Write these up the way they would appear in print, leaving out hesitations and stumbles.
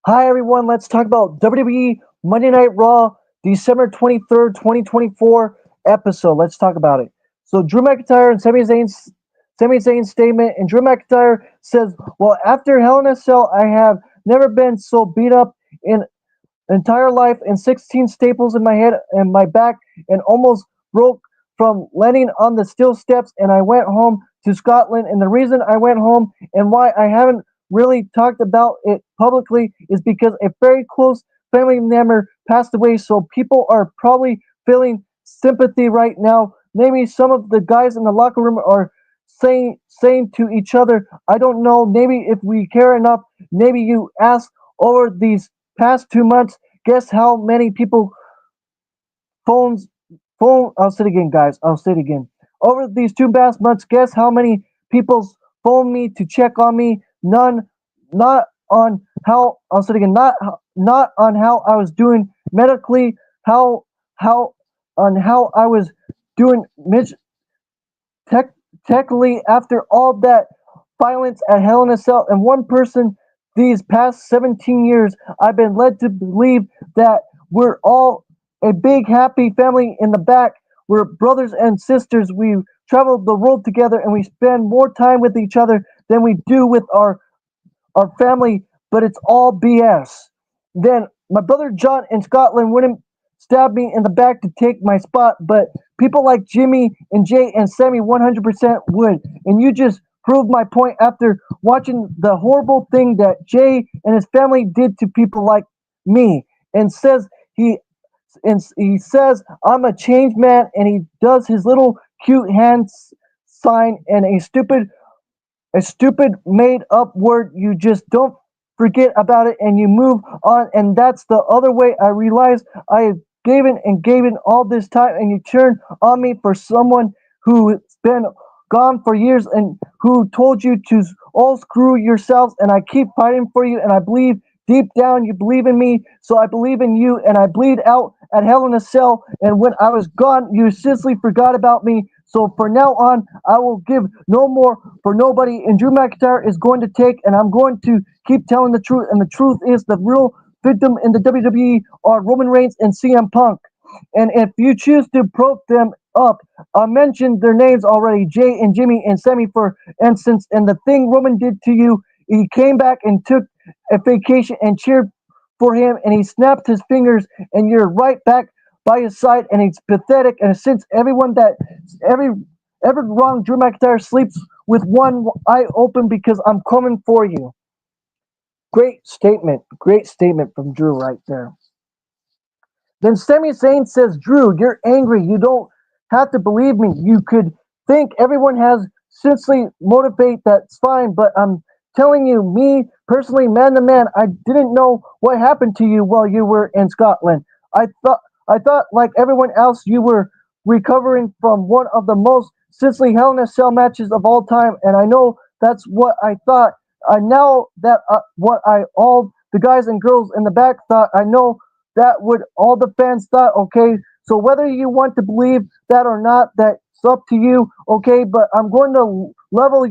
Hi everyone, let's talk about WWE Monday Night Raw, December 23rd, 2024 episode. Let's talk about it. So Drew McIntyre and Sami Zayn's statement, and Drew McIntyre says, "Well, after Hell in a Cell, I have never been so beat up in entire life, and 16 staples in my head and my back, and almost broke from landing on the steel steps. And I went home to Scotland. And the reason I went home and why I haven't really talked about it publicly is because a very close family member passed away. So people are probably feeling sympathy right now. Maybe some of the guys in the locker room are saying to each other, I don't know, maybe if we care enough, maybe you ask over these past 2 months, guess how many people phones phone I'll say it again, guys. I'll say it again. Over these 2 past months, guess how many people's phoned me to check on me? None. Not on how I'll say it again, not on how I was doing medically, how on how I was doing tech, technically after all that violence at Hell in a Cell. And one person these past 17 years, I've been led to believe that we're all a big happy family in the back. We're brothers and sisters. We travel the world together and we spend more time with each other than we do with our family, but it's all BS. Then my brother John in Scotland wouldn't stab me in the back to take my spot, but people like Jimmy and Jay and Sammy 100% would. And you just proved my point after watching the horrible thing that Jay and his family did to people like me. And says he says I'm a changed man, and he does his little cute hand sign and a stupid made up word. You just don't forget about it and you move on. And that's the other way I realized I have given all this time, and you turn on me for someone who's been gone for years and who told you to all screw yourselves. And I keep fighting for you, and I believe deep down you believe in me, so I believe in you, and I bleed out at Hell in a Cell. And when I was gone, you seriously forgot about me. So for now on, I will give no more for nobody. And Drew McIntyre is going to take, and I'm going to keep telling the truth. And the truth is, the real victim in the WWE are Roman Reigns and CM Punk. And if you choose to prop them up, I mentioned their names already, Jay and Jimmy and Sammy, for instance. And the thing Roman did to you, he came back and took a vacation and cheered for him, and he snapped his fingers, and you're right back by his side, and it's pathetic. And since every every wrong, Drew McIntyre sleeps with one eye open because I'm coming for you. Great statement from Drew right there. Then Sami Zayn says, Drew, you're angry. You don't have to believe me. You could think everyone has sincerely motivate. That's fine. But I'm telling you, me personally, man to man, I didn't know what happened to you while you were in Scotland. I thought, I thought, like everyone else, you were recovering from one of the most sincerely Hell in a Cell matches of all time. And I know that's what I thought. I know that what I all the guys and girls in the back thought. I know that would all the fans thought. Okay, so whether you want to believe that or not, that's up to you. Okay, but I'm going to level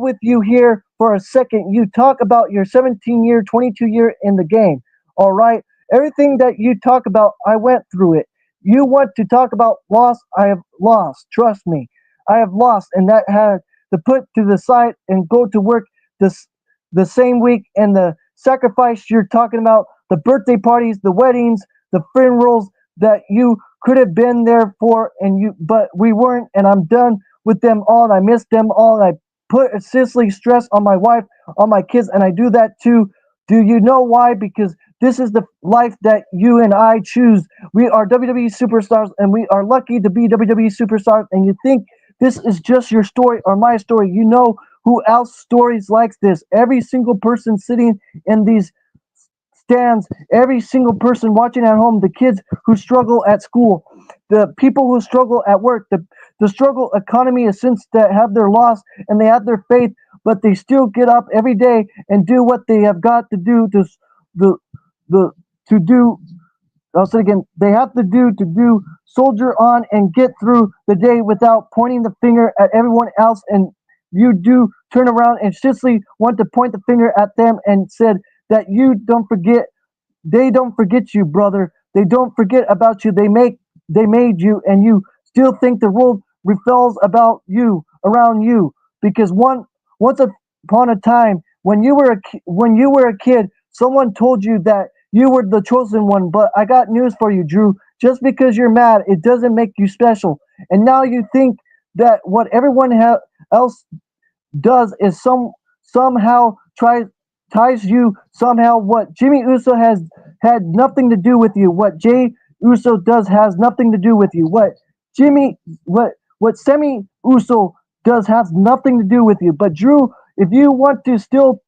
with you here for a second. You talk about your 17-year, 22-year in the game. All right, everything that you talk about, I went through it. You want to talk about loss? I have lost. Trust me, I have lost, and that had to put to the side and go to work this the same week. And the sacrifice you're talking about, the birthday parties, the weddings, the funerals that you could have been there for, and you but we weren't. And I'm done with them all, and I miss them all, and I put a silly stress on my wife, on my kids, and I do that too. Do you know why? Because this is the life that you and I choose. We are WWE superstars, and we are lucky to be WWE superstars. And you think this is just your story or my story? You know who else stories like this? Every single person sitting in these stands, every single person watching at home, the kids who struggle at school, the people who struggle at work, the struggle economy is since that have their loss and they have their faith, but they still get up every day and do what they have got to do the the to do. I'll say it again. They have to do soldier on and get through the day without pointing the finger at everyone else. And you do turn around and simply want to point the finger at them and said that you don't forget. They don't forget you, brother. They don't forget about you. They made you, and you still think the world revolves about you, around you. Because once upon a time, when you were a kid, someone told you that you were the chosen one. But I got news for you, Drew. Just because you're mad, it doesn't make you special. And now you think that what everyone else does is somehow ties you somehow. What Jimmy Uso has had nothing to do with you. What Jay Uso does has nothing to do with you. Jimmy what Semi Uso does has nothing to do with you. But Drew, if you want to still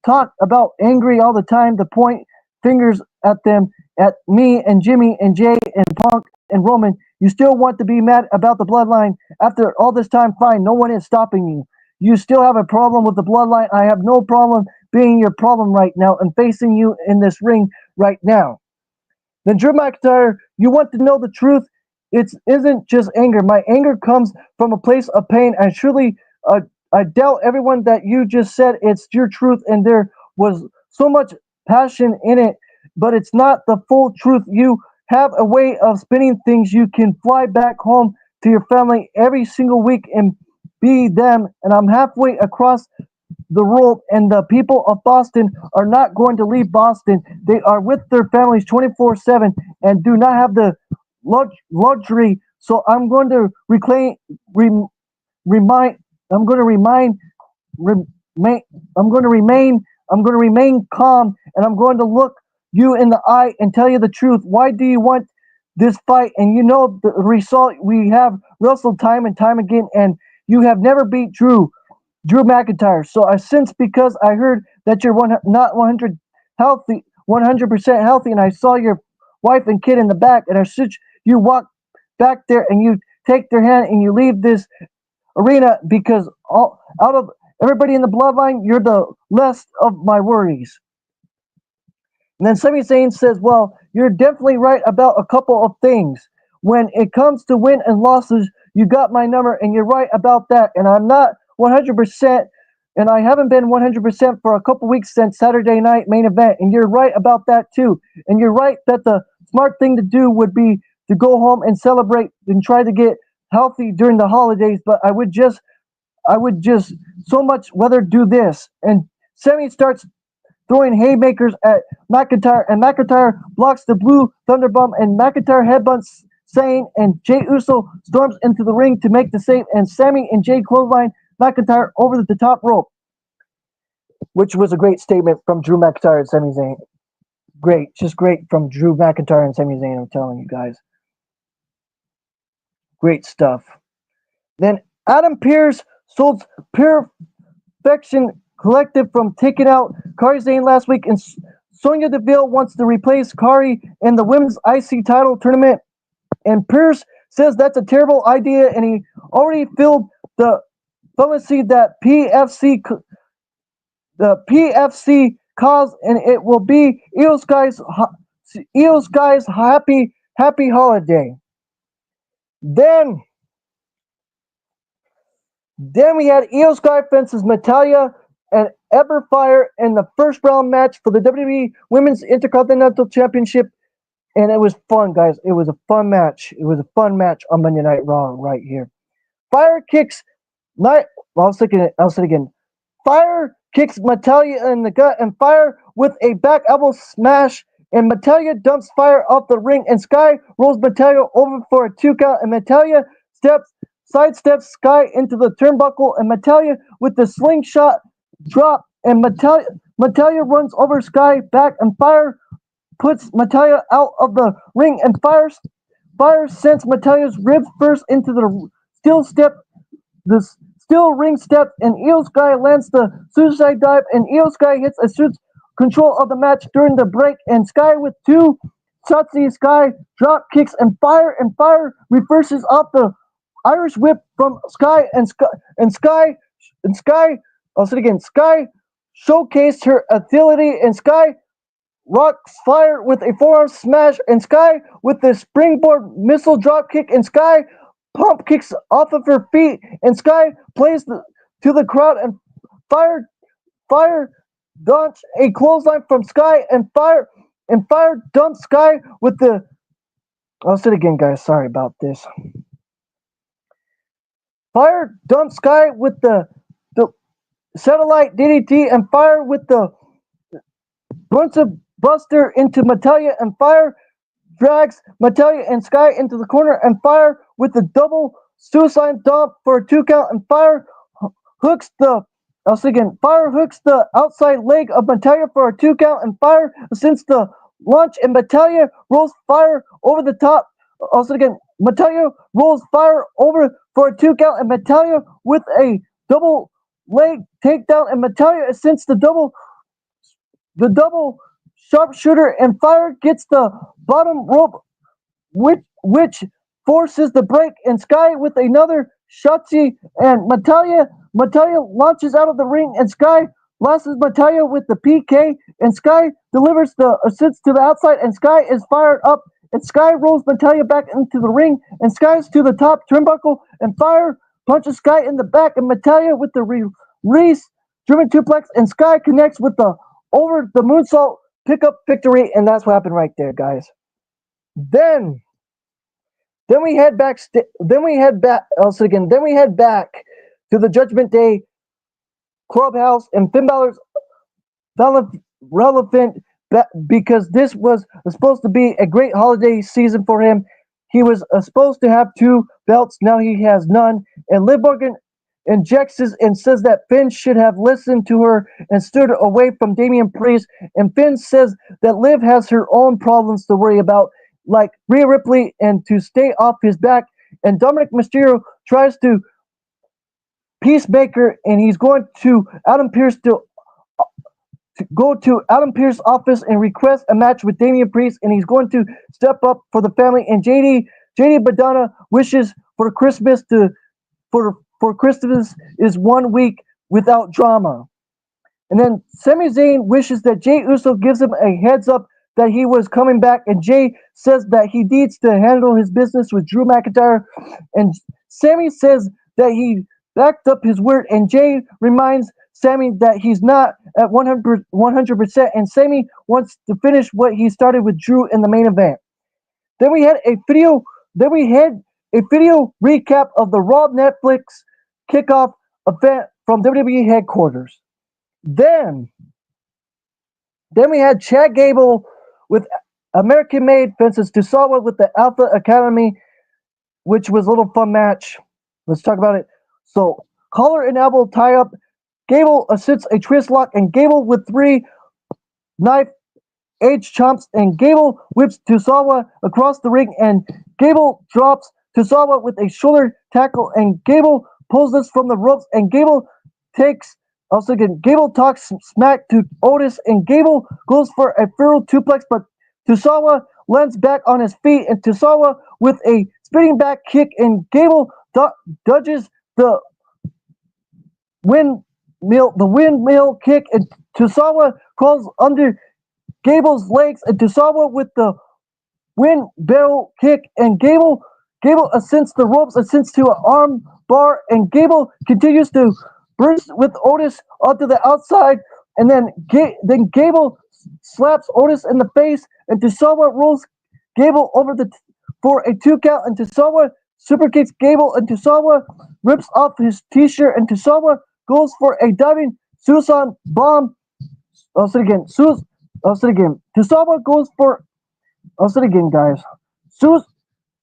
talk about angry all the time, to point fingers at them, at me and Jimmy and Jay and Punk and Roman, you still want to be mad about the bloodline after all this time. Fine, no one is stopping you. You still have a problem with the bloodline. I have no problem being your problem right now and facing you in this ring right now. Then Drew McIntyre, you want to know the truth? It isn't just anger. My anger comes from a place of pain. I doubt everyone that you just said it's your truth, and there was so much passion in it, but it's not the full truth. You have a way of spinning things. You can fly back home to your family every single week and be them, and I'm halfway across the world, and the people of Boston are not going to leave Boston. They are with their families 24/7 and do not have the luxury. So I'm going to remind. I'm going to remain. I'm going to remain calm, and I'm going to look you in the eye and tell you the truth. Why do you want this fight? And you know the result. We have wrestled time and time again, and you have never beat Drew McIntyre. So I sense, because I heard that you're not 100% healthy, and I saw your wife and kid in the back, and I said you walk back there and you take their hand and you leave this arena, because out of everybody in the bloodline, you're the least of my worries. And then Sami Zayn says, well, you're definitely right about a couple of things. When it comes to win and losses, you got my number, and you're right about that. And I'm not 100%, and I haven't been 100% for a couple weeks since Saturday night main event. And you're right about that too. And you're right that the smart thing to do would be to go home and celebrate and try to get healthy during the holidays. But I would just so much rather do this. And Sammy starts throwing haymakers at McIntyre, and McIntyre blocks the blue thunderbomb, and McIntyre headbutts Zayn, and Jey Uso storms into the ring to make the save, and Sammy and Jey clothesline McIntyre over the top rope, which was a great statement from Drew McIntyre and Sami Zayn. Great, just great from Drew McIntyre and Sami Zayn, I'm telling you guys. Great stuff. Then Adam Pearce sold Perfection Collective from taking out Kairi Sane last week, and Sonya Deville wants to replace Kairi in the women's IC title tournament. And Pearce says that's a terrible idea, and he already filled the pharmacy that the PFC cause, and it will be Io Sky's happy holiday. Then we had Io Sky versus Natalya and Everfire in the first round match for the WWE Women's Intercontinental Championship, and it was fun, guys. It was a fun match. It was a fun match on Monday Night Raw right here. Fire kicks I'll say it again. Fire kicks Natalya in the gut, and Fire with a back elbow smash, and Natalya dumps Fire off the ring, and Sky rolls Natalya over for a 2 count, and Natalya sidesteps Sky into the turnbuckle, and Natalya with the slingshot drop, and Natalya runs over Sky back, and Fire puts Natalya out of the ring, and Fire sends Natalya's ribs first into the steel ring step, and Io Sky lands the suicide dive, and Io Sky hits a control of the match during the break, and Sky with 2 Shotzi Sky drop kicks, and Fire reverses off the Irish whip from Sky, and Sky I'll say it again. Sky showcased her agility, and Sky rocks Fire with a forearm smash, and Sky with the springboard missile drop kick, and Sky pump kicks off of her feet, and Sky plays to the crowd, and Fire launch a clothesline from Sky and Fire dumps Sky with the. I'll say it again, guys. Sorry about this. Fire dumps Sky with the satellite DDT and Fire with the Bunsen Buster into Natalia and Fire drags Natalia and Sky into the corner and Fire with the double suicide dump for a 2 count and Fire hooks the Fire hooks the outside leg of Natalia for a 2 count and Fire since the launch and Natalia rolls Fire over the top. Natalia rolls Fire over for a 2 count and Natalia with a double leg takedown and Natalia since the double sharpshooter and Fire gets the bottom rope, which forces the break and Sky with another Shotzi and Natalia launches out of the ring and Sky launches Natalia with the PK and Sky delivers the assist to the outside and Sky is fired up and Sky rolls Natalia back into the ring and Sky's to the top turnbuckle and Fire punches Sky in the back and Natalia with the release German suplex and Sky connects with the over the moonsault pickup victory, and that's what happened right there, guys. Then we head back. Then we head back. Then we head back to the Judgment Day clubhouse, and Finn Balor's relevant because this was supposed to be a great holiday season for him. He was supposed to have 2 belts. Now he has none, and Liv Morgan injects and says that Finn should have listened to her and stood away from Damian Priest. And Finn says that Liv has her own problems to worry about, like Rhea Ripley, and to stay off his back. And Dominic Mysterio tries to peacemaker, and he's going to Adam Pearce to go to Adam Pearce's office and request a match with Damian Priest, and he's going to step up for the family. And JD Badana wishes for Christmas for Christmas is 1 week without drama. And then Sami Zayn wishes that Jey Uso gives him a heads up that he was coming back, and Jey says that he needs to handle his business with Drew McIntyre, and Sami says that he backed up his word, and Jey reminds Sami that he's not at 100%, and Sami wants to finish what he started with Drew in the main event. Then we had a video recap of the Raw Netflix kickoff event from WWE headquarters. Then we had Chad Gable with American-made fences Tosawa with the Alpha Academy, which was a little fun match. Let's talk about it. So, collar and elbow tie up. Gable assists a twist lock, and Gable with 3 knife edge chomps, and Gable whips Tosawa across the ring, and Gable drops Tosawa with a shoulder tackle, and Gable pulls this from the ropes, and Gable talks smack to Otis, and Gable goes for a feral suplex, but Tosawa lands back on his feet, and Tosawa with a spinning back kick, and Gable dodges the windmill kick, and Tosawa crawls under Gable's legs, and Tosawa with the wind barrel kick, and Gable ascends the ropes, ascends to an arm bar, and Gable continues to burst with Otis onto the outside, and then Gable slaps Otis in the face, and Tosawa rolls Gable over for a 2 count, and Tosawa super kicks Gable, and Tosawa rips off his t-shirt, and Tosawa goes for a diving suicide bomb. I'll say it again. Tosawa goes for. I'll say it again, guys.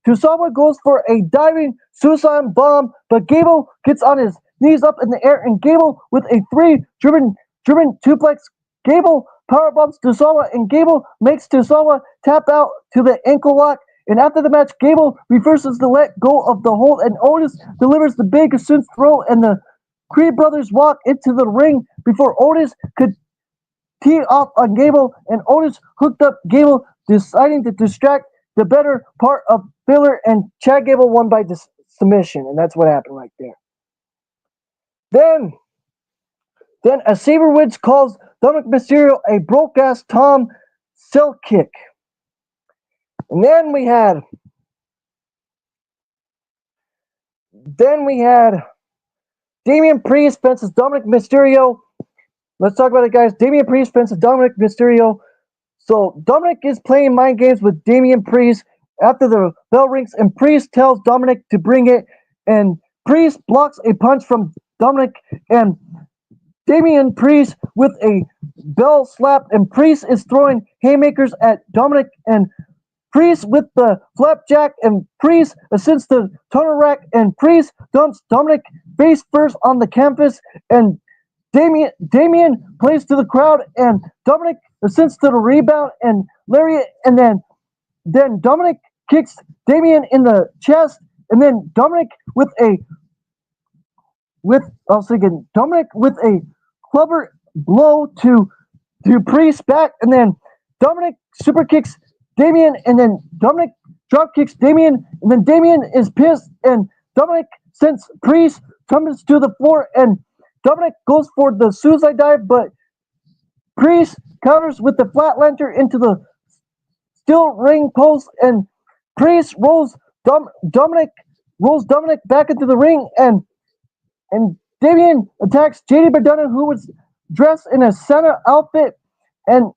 Tosawa goes for a diving suicide bomb, but Gable gets on his knees up in the air, and Gable with a 3 German suplex. Gable powerbombs Tosawa, and Gable makes Tosawa tap out to the ankle lock. And after the match, Gable reverses to let go of the hold, and Otis delivers the big assumed throw, and the Creed brothers walk into the ring before Otis could tee off on Gable, and Otis hooked up Gable, deciding to distract the better part of Filler, and Chad Gable won by submission, and that's what happened right there. Then a Saber Woods calls Dominic Mysterio a broke-ass Tom Selleck kick. And then we had Damian Priest versus Dominic Mysterio. Let's talk about it, guys. Damian Priest fences Dominic Mysterio. So Dominic is playing mind games with Damian Priest after the bell rings, and Priest tells Dominic to bring it, and Priest blocks a punch from Dominic, and Damian Priest with a bell slap, and Priest is throwing haymakers at Dominic, and Priest with the flapjack, and Priest assists the tunnel rack, and Priest dumps Dominic face first on the canvas, and Damian plays to the crowd, and Dominic assists to the rebound and lariat, and then Dominic kicks Damian in the chest, and then Dominic with a with I was thinking Dominic with a clubber blow to Priest back, and then Dominic super kicks Damian, and then Dominic drop kicks Damian, and then Damian is pissed, and Dominic sends Priest tumbles to the floor, and Dominic goes for the suicide dive, but Priest counters with the flat lantern into the steel ring post, and Priest Dominic back into the ring, and Damian attacks JD McDonough, who was dressed in a Santa outfit, and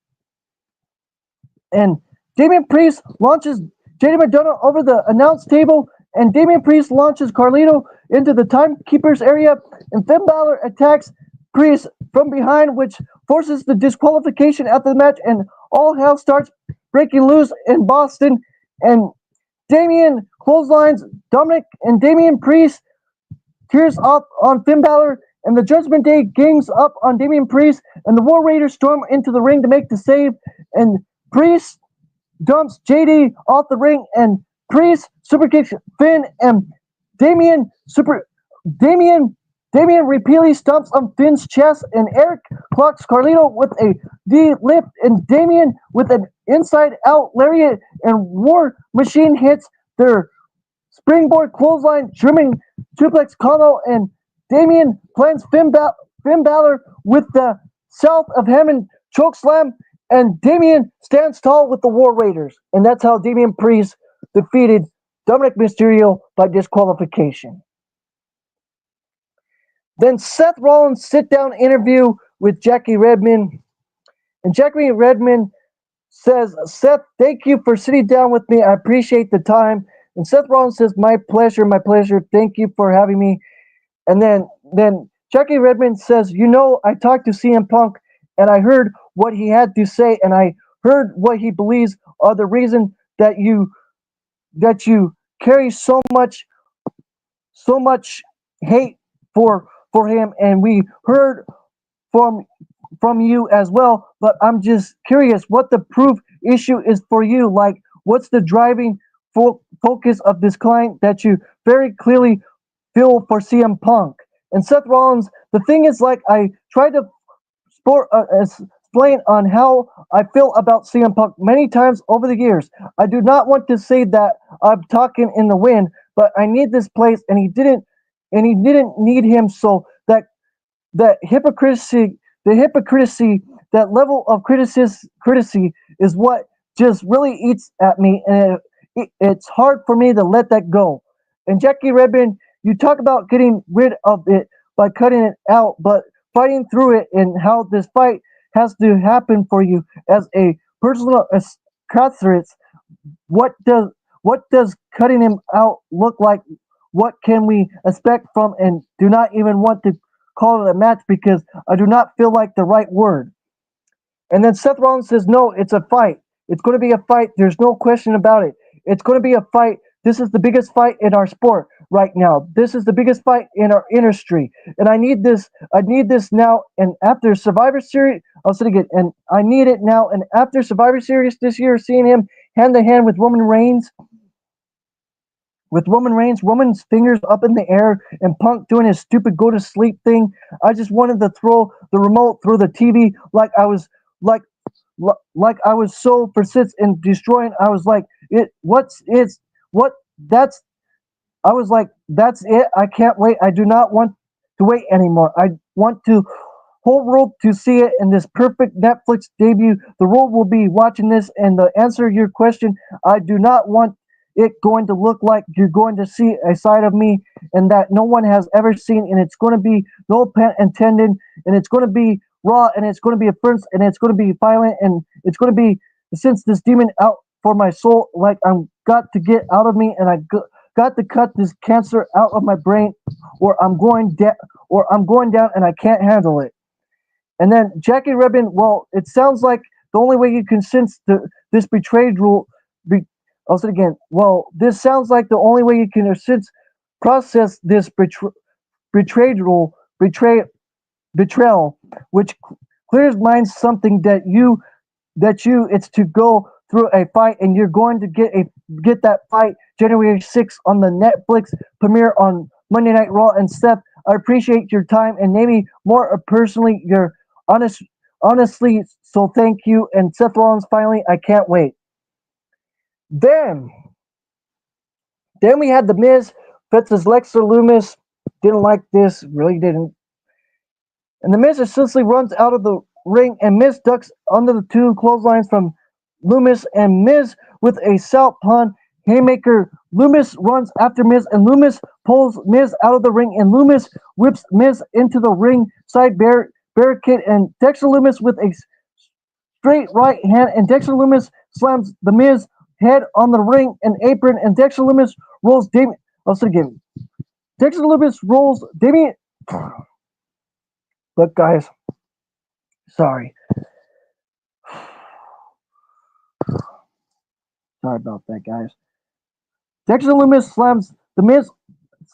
and Damian Priest launches JD McDonough over the announce table, and Damian Priest launches Carlito into the timekeeper's area, and Finn Balor attacks Priest from behind, which forces the disqualification after the match, and all hell starts breaking loose in Boston, and Damian clotheslines Dominic, and Damian Priest tears off on Finn Balor, and the Judgment Day gangs up on Damian Priest, and the War Raiders storm into the ring to make the save, and Priest dumps JD off the ring, and Priest super kicks Finn, and Damian super Damian repeatedly stomps on Finn's chest, and Eric clocks Carlito with a D lift, and Damian with an inside out lariat, and War Machine hits their springboard clothesline trimming triplex combo, and Damian plants Finn Balor with the South of Heaven chokeslam, and Damian stands tall with the War Raiders, and that's how Damian Priest defeated Dominic Mysterio by disqualification. Then Seth Rollins sit down interview with Jackie Redmond, and Jackie Redmond says, "Seth, thank you for sitting down with me. I appreciate the time." And Seth Rollins says, my pleasure. Thank you for having me." And then Jackie Redmond says, I talked to CM Punk, and I heard what he had to say, and I heard what he believes are the reason that you carry so much hate for him, and we heard from you as well. But I'm just curious what the proof issue is for you. Like, what's the driving focus of this client that you very clearly feel for CM Punk? And Seth Rollins, the thing is, like, I tried to explain on how I feel about CM Punk many times over the years. I do not want to say that I'm talking in the wind, but I need this place, and he didn't need him. So that hypocrisy, that level of criticism is what just really eats at me, and it's hard for me to let that go. And Jackie Redmond, you talk about getting rid of it by cutting it out, but fighting through it, and how this fight has to happen for you as a personal catharsis. What does cutting him out look like? What can we expect from? And do not even want to call it a match, because I do not feel like the right word. And then Seth Rollins says, "No, it's a fight. It's going to be a fight. There's no question about it. It's going to be a fight. This is the biggest fight in our sport right now. This is the biggest fight in our industry. And I need this. I need this now. And after Survivor Series, I was thinking, and I need it now. And after Survivor Series this year, seeing him hand to hand with Roman Reigns, Roman's fingers up in the air, and Punk doing his stupid go to sleep thing. I just wanted to throw the remote through the TV, like I was so persistent in destroying. I was like, that's. I was like, that's it. I can't wait. I do not want to wait anymore. I want to whole world to see it in this perfect Netflix debut. The world will be watching this, and to answer your question, I do not want it going to look like you're going to see a side of me and that no one has ever seen, and it's going to be, no pun intended, and it's going to be Raw, and it's going to be a first, and it's going to be violent, and it's going to be since this demon out for my soul, like I'm got to get out of me, and got to cut this cancer out of my brain, or I'm going down, and I can't handle it. And then Jackie Rebin, well, it sounds like the only way you can sense this betrayed rule. I'll say it again. Well, this sounds like the only way you can sense process this betrayed rule, betrayal, which clears minds something that you it's to go through a fight, and you're going to get that fight January 6th on the Netflix premiere on Monday Night Raw. And Seth, I appreciate your time and maybe more personally your honestly, so thank you. And Seth Rollins, finally, I can't wait. Then we had The Miz versus Lexer Loomis. Didn't like this, really didn't. And The Miz essentially runs out of the ring, and Miz ducks under the two clotheslines from Loomis, and Miz with a southpaw haymaker. Loomis runs after Miz, and Loomis pulls Miz out of the ring, and Loomis whips Miz into the ring side barricade, and Dexter Loomis with a straight right hand, and Dexter Loomis slams the Miz head on the ring and apron, and Dexter Loomis rolls Damien. I'll say again. Dexter Loomis rolls Damien. Look, guys. Sorry. Sorry about that, guys. Dexter Loomis slams the Miz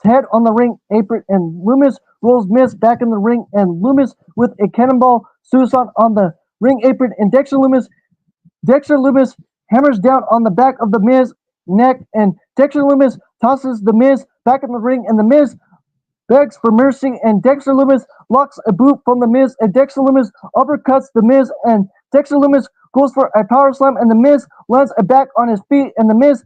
head on the ring apron, and Loomis rolls Miz back in the ring, and Loomis with a cannonball suicide on the ring apron, and Dexter Loomis hammers down on the back of the Miz neck, and Dexter Loomis tosses the Miz back in the ring, and the Miz begs for mercy, and Dexter Loomis locks a boot from the Miz, and Dexter Loomis uppercuts the Miz, and Dexter Loomis goes for a power slam, and the Miz lands back on his feet, and the Miz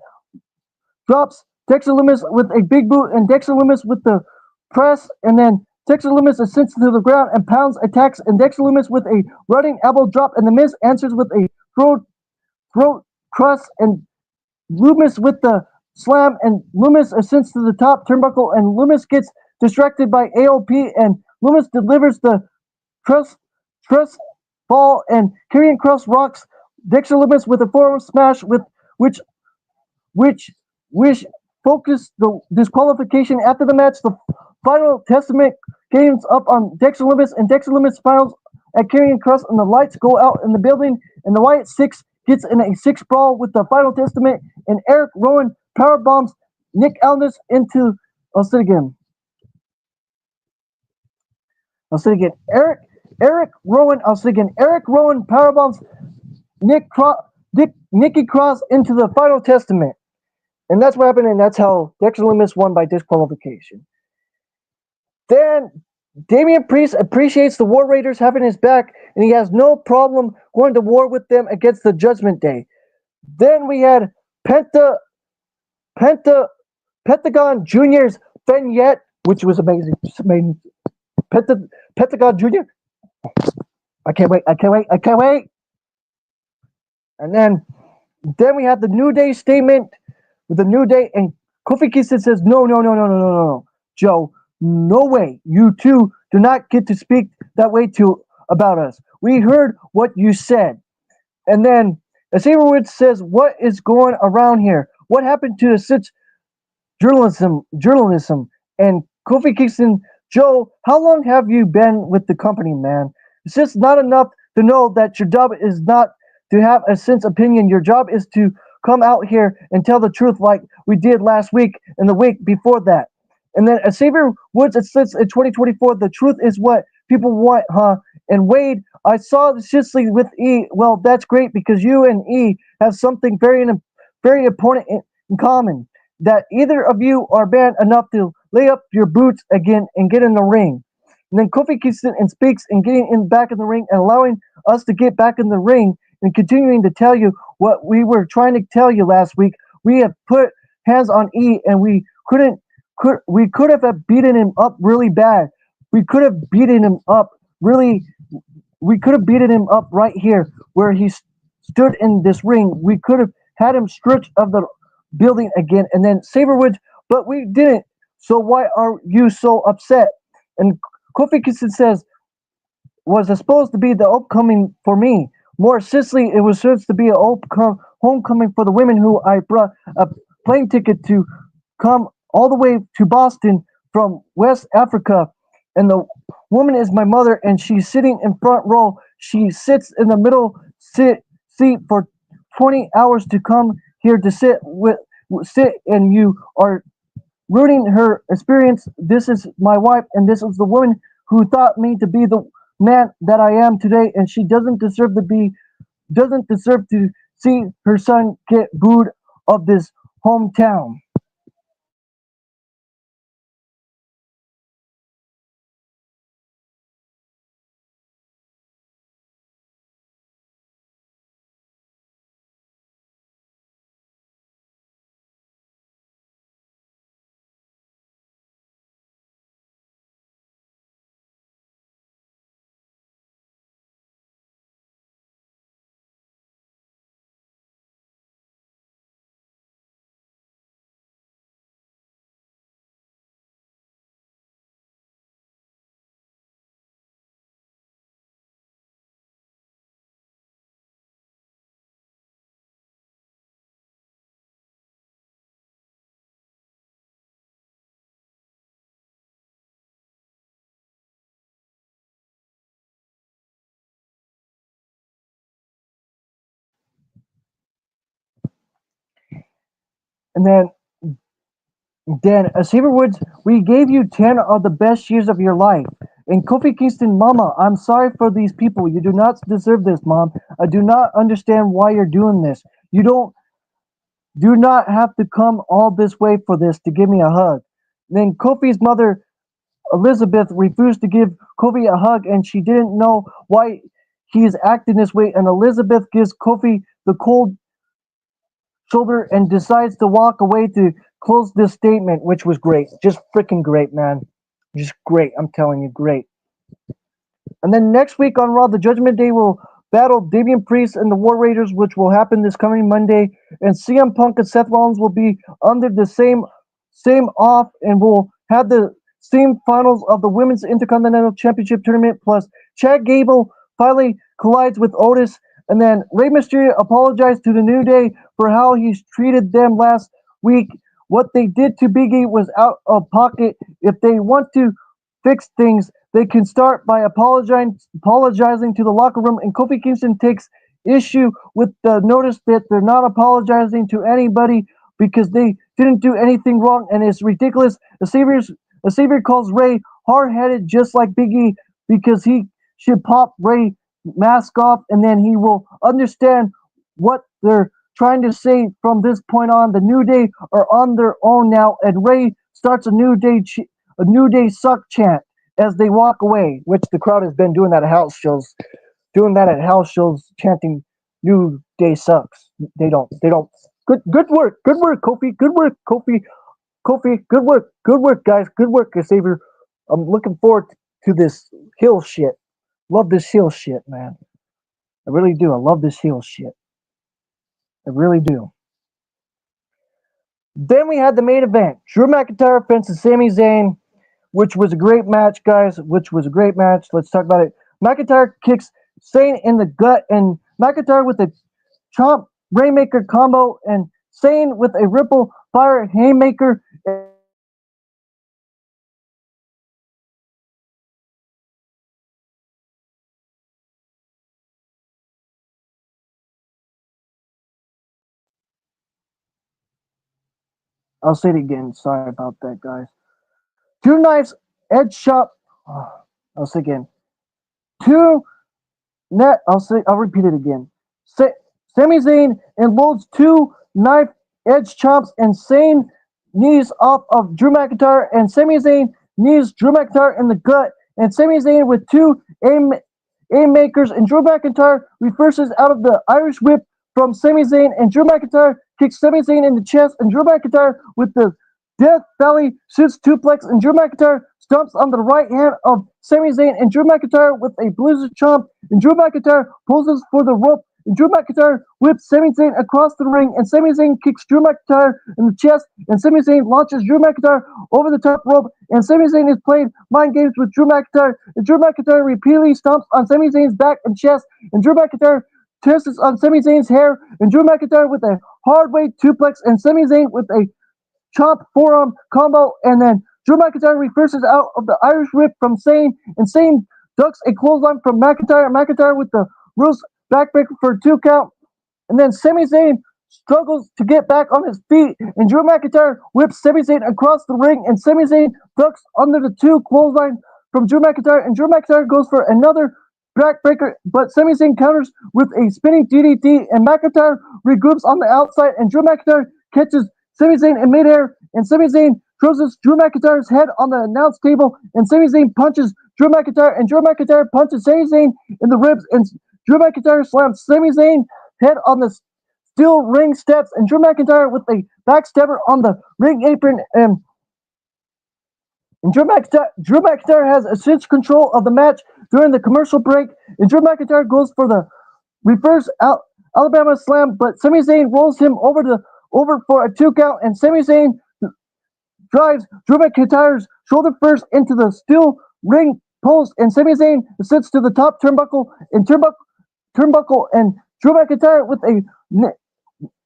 drops Dexter Loomis with a big boot, and Dexter Loomis with the press, and then Dexter Loomis ascends to the ground and pounds attacks, and Dexter Loomis with a running elbow drop, and the Miz answers with a throat cross, and Loomis with the slam, and Loomis ascends to the top turnbuckle, and Loomis gets distracted by AOP, and Loomis delivers the truss ball, and Karrion Kross rocks Dexter Loomis with a forearm smash, with which focused the disqualification. After the match, the final testament games up on Dexter Loomis, and Dexter Loomis files at Karrion Kross, and the lights go out in the building, and the Wyatt Six gets in a six brawl with the final testament, and Eric Rowan power bombs Nick Aldis into. I'll say it again. Eric Rowan. I'll say it again. Eric Rowan power bombs Nikki Cross into the final testament. And that's what happened, and that's how Dexter Loomis won by disqualification. Then Damian Priest appreciates the War Raiders having his back, and he has no problem going to war with them against the Judgment Day. Then we had Pentagon Jr.'s Vignette, which was amazing. Pentagon Jr. I can't wait. And then we had the New Day statement with the New Day, and Kofi Kingston says, no, Joe, no way. You two do not get to speak that way about us. We heard what you said. And then Xavier Woods says, what is going around here? What happened to such journalism? And Kofi Kingston, Joe, how long have you been with the company, man? It's just not enough to know that your job is not to have a sense opinion. Your job is to come out here and tell the truth like we did last week and the week before that. And then Xavier Woods, it says in 2024, the truth is what people want, huh? And Wade, I saw the Sisley with E. Well, that's great because you and E have something very important in common. That either of you are bad enough to lay up your boots again and get in the ring. And then Kofi Kingston and speaks and getting back in the ring and allowing us to get back in the ring and continuing to tell you what we were trying to tell you last week. We have put hands on E, and we could have beaten him up really bad. We could have beaten him up right here where he stood in this ring. We could have had him stretch of the building again, and then Saberwood, but we didn't. So why are you so upset? And Kofi Kingston says, was supposed to be the upcoming for me. More Sicily, it was supposed to be a homecoming for the women who I brought a plane ticket to come all the way to Boston from West Africa. And the woman is my mother, and she's sitting in front row. She sits in the middle seat for 20 hours to come here to sit, and you are ruining her experience. This is my wife, and this is the woman who thought me to be the man that I am today, and she doesn't deserve to see her son get booed of this hometown. And then, Xavier Woods, we gave you 10 of the best years of your life. And Kofi Kingston, Mama, I'm sorry for these people. You do not deserve this, Mom. I do not understand why you're doing this. You do not have to come all this way for this to give me a hug. Then Kofi's mother, Elizabeth, refused to give Kofi a hug, and she didn't know why he is acting this way. And Elizabeth gives Kofi the cold shoulder and decides to walk away to close this statement, which was great. Just freaking great, man. Just great. I'm telling you, great. And then next week on Raw, the Judgment Day will battle Damian Priest and the War Raiders, which will happen this coming Monday. And CM Punk and Seth Rollins will be under the same off, and will have the same finals of the Women's Intercontinental Championship tournament. Plus, Chad Gable finally collides with Otis, and then Rey Mysterio apologized to the New Day for how he's treated them last week. What they did to Big E was out of pocket. If they want to fix things, they can start by apologizing to the locker room. And Kofi Kingston takes issue with the notice that they're not apologizing to anybody because they didn't do anything wrong, and it's ridiculous. The Savior calls Ray hard-headed just like Big E because he should pop Ray mask off, and then he will understand what they're trying to say from this point on. The New Day are on their own now, and Ray starts a New Day suck chant as they walk away, which the crowd has been doing that at house shows, chanting New Day sucks. They don't. Good work, Kofi. Good work, Kofi. Good work, guys. Good work, Xavier. I'm looking forward to this heel shit. Love this heel shit, man. I really do. I love this heel shit. I really do. Then we had the main event: Drew McIntyre versus Sami Zayn, which was a great match, guys. Which was a great match. Let's talk about it. McIntyre kicks Zayn in the gut, and McIntyre with a chomp Rainmaker combo, and Zayn with a Ripple Fire Haymaker. I'll say it again. Sorry about that, guys. Two knives, edge shot. I'll say again. Two net. I'll repeat it again. Sami Zayn unloads two knife edge chops, and Zayn knees off of Drew McIntyre, and Sami Zayn knees Drew McIntyre in the gut, and Sami Zayn with two aim makers, and Drew McIntyre reverses out of the Irish whip from Sami Zayn, and Drew McIntyre kicks Sami Zayn in the chest, and Drew McIntyre with the Death Valley shoots suplex, and Drew McIntyre stomps on the right hand of Sami Zayn, and Drew McIntyre with a blizzard chomp, and Drew McIntyre poses for the rope, and Drew McIntyre whips Sami Zayn across the ring, and Sami Zayn kicks Drew McIntyre in the chest, and Sami Zayn launches Drew McIntyre over the top rope, and Sami Zayn is playing mind games with Drew McIntyre, and Drew McIntyre repeatedly stomps on Sami Zayn's back and chest, and Drew McIntyre twists on Sami Zayn's hair, and Drew McIntyre with a hard weight suplex, and Sami Zayn with a chop forearm combo, and then Drew McIntyre reverses out of the Irish Whip from Zayn, and Zayn ducks a clothesline from McIntyre. McIntyre with the Rose backbreaker for a 2 count, and then Sami Zayn struggles to get back on his feet, and Drew McIntyre whips Sami Zayn across the ring, and Sami Zayn ducks under the 2 clothesline from Drew McIntyre, and Drew McIntyre goes for another backbreaker, but Sami Zayn counters with a spinning DDT, and McIntyre regroups on the outside, and Drew McIntyre catches Sami Zayn in midair, and Sami Zayn throws Drew McIntyre's head on the announce table, and Sami Zayn punches Drew McIntyre, and Drew McIntyre punches Sami Zayn in the ribs, and Drew McIntyre slams Sami Zayn head on the steel ring steps, and Drew McIntyre with a backstabber on the ring apron, and Drew McIntyre has a cinch control of the match during the commercial break, and Drew McIntyre goes for the reverse Alabama slam, but Sami Zayn rolls him over for a 2 count, and Sami Zayn drives Drew McIntyre's shoulder first into the steel ring post, and Sami Zayn sits to the top turnbuckle, and Drew McIntyre with a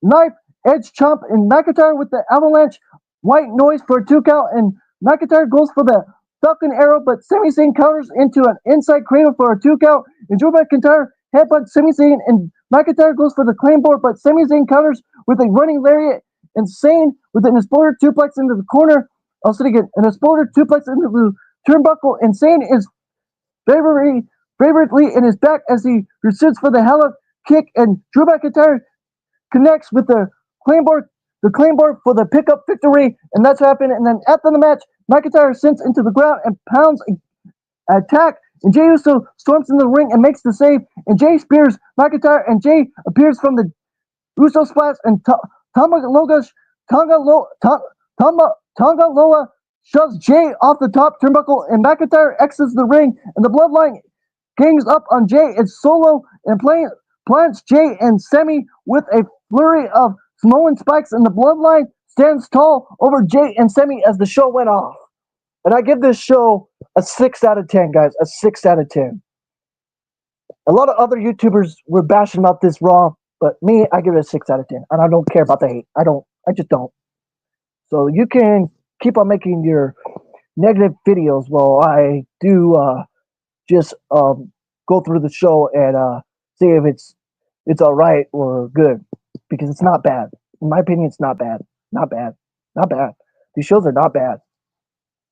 knife edge chomp, and McIntyre with the avalanche white noise for a 2 count, and McIntyre goes for the Falcon Arrow, but Sami Zayn counters into an inside cradle for a 2 count, and Drew McIntyre headbutts Sami Zayn, and McIntyre goes for the claymore, but Sami Zayn counters with a running lariat, and Zayn with an exploder suplex into the corner. I'll say it again, an exploder suplex into the turnbuckle, and Zayn is favorably in his back as he pursues for the hella kick, and Drew McIntyre connects with the claymore for the pickup victory, and that's happened. And then after the match, McIntyre sinks into the ground and pounds an attack, and Jey Uso storms in the ring and makes the save, and Jey spears McIntyre, and Jey appears from the Uso splash, and Tonga Loa shoves Jey off the top turnbuckle, and McIntyre exits the ring, and the Bloodline gangs up on Jey and Solo, and plants Jey and Sami with a flurry of Samoan spikes, and the Bloodline stands tall over Jey and Sami as the show went off. And I give this show a 6 out of 10, guys. A 6 out of 10. A lot of other YouTubers were bashing about this Raw, but me, I give it a 6 out of 10. And I don't care about the hate. I just don't. So you can keep on making your negative videos while I do just go through the show and see if it's all right or good. Because it's not bad. In my opinion, it's not bad. Not bad. Not bad. These shows are not bad.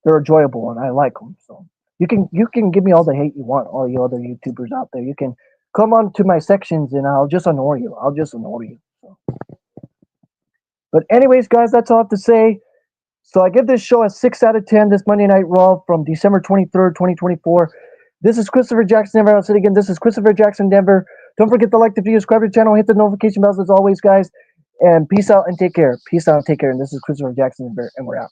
They're enjoyable, and I like them. So you can give me all the hate you want, all you other YouTubers out there. You can come on to my sections, and I'll just ignore you. So. But anyways, guys, that's all I have to say. So I give this show a 6 out of 10, this Monday Night Raw from December 23rd, 2024. This is Christopher Jackson Denver. I'll say it again. This is Christopher Jackson Denver. Don't forget to like the video, subscribe to the channel, hit the notification bells as always, guys. And peace out and take care. Peace out and take care. And this is Christopher Jackson Denver, and we're out.